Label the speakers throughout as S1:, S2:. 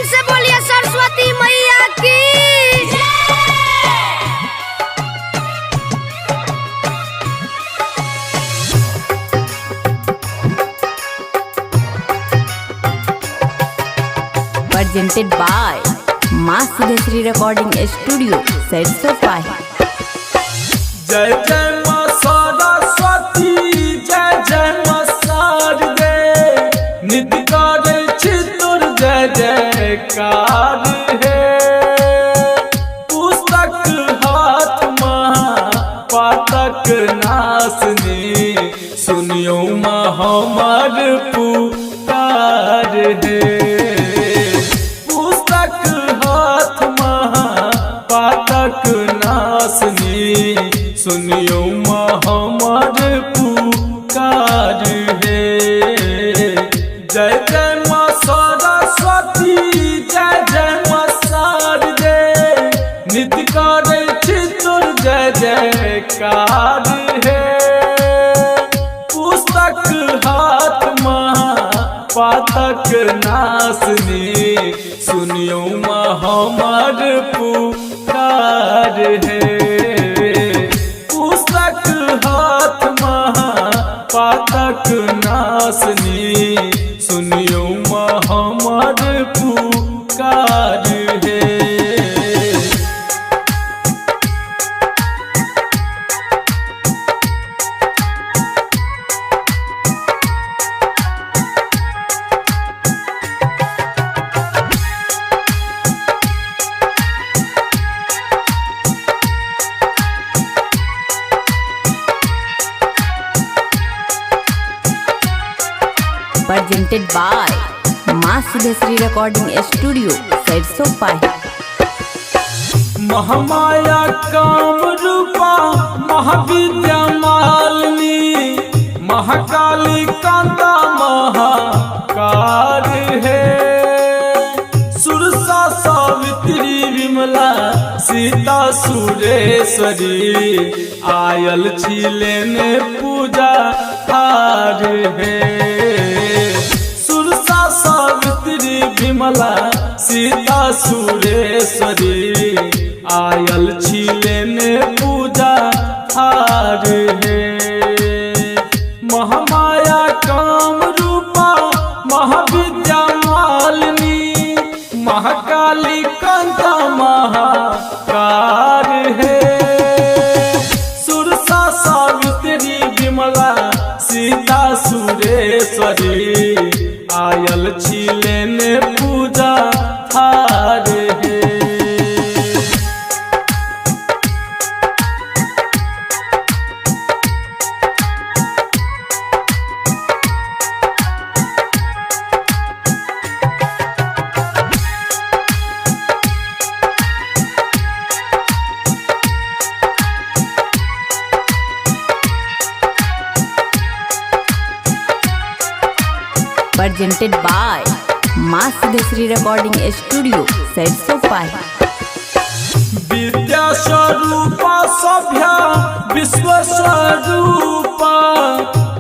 S1: से बोलिए सरस्वती मैया की।
S2: Presented by माँ सिद्धेश्वरी रिकॉर्डिंग स्टूडियो सरसोपाही।
S3: जय जय माँ सरस्वती, जय जय माँ शारदे, नित्य करे चितुर जय जयकार है। पुस्तक हाथ महा पातक नासनी, सुनियो माँ हमार पुकार है। सुनियो माँ हमार पुकार है। जय जय माँ सरस्वती, जय जय माँ शारदे, नित्य करे चितुर जय जयकार है। पुस्तक हाथ महा पातक नासनी, सुनियो माँ हमार पुकार है। पातक नासनी, सुनियो माँ हमार पुकार है।
S2: Presented by माँ सिद्धेश्वरी रिकॉर्डिंग स्टूडियो सरसोपाही।
S3: महामाया काम रूपा महाविद्या मालिनी, महाकाली कांता महाकार है। सुरसा सावित्री विमला सीता सुरेश्वरी, आयल छिले ने पूजा हार है। विमला सीता सुरेश्वरी, आयल छिले ने पूजा हार है। महामाया काम रूपा महाविद्या मालिनी, महाकाली कांता महाकार है। सुरसा सावित्री विमला सीता सुरेश्वरी, आयल छिले ने पूजा हार है।
S2: Presented by माँ सिद्धेश्वरी रिकॉर्डिंग स्टूडियो सरसोपाही।
S3: विद्या स्वरूपा सभ्या विश्व स्वरूपा,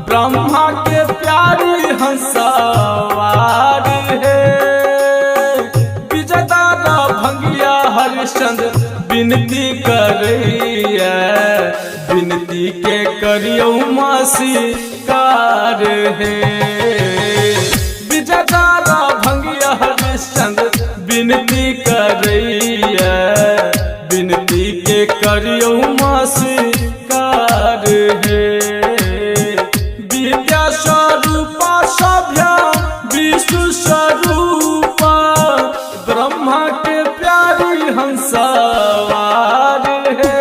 S3: ब्रह्मा के प्यारी हंसवार है। विजयदाता भंगिया हरिश्चंद्र विनती करिए, विनती के करियो माँ स्वीकार है। विजयदाता भंगिया हरिश्चंद्र विनती करिए, विनती के करियो माँ स्वीकार है। विद्या स्वरूपा सभ्या विष्णु स्वरूपा, ब्रह्मा के प्यारी हंसवार है।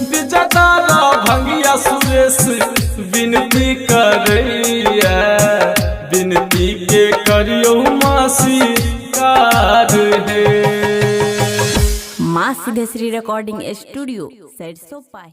S3: विजयदाता भंगिया सुरेश विनती करिए, विनती के करियो माँ स्वीकार है।
S2: माँ सिद्धेश्वरी रिकॉर्डिंग स्टूडियो सरसोपाही।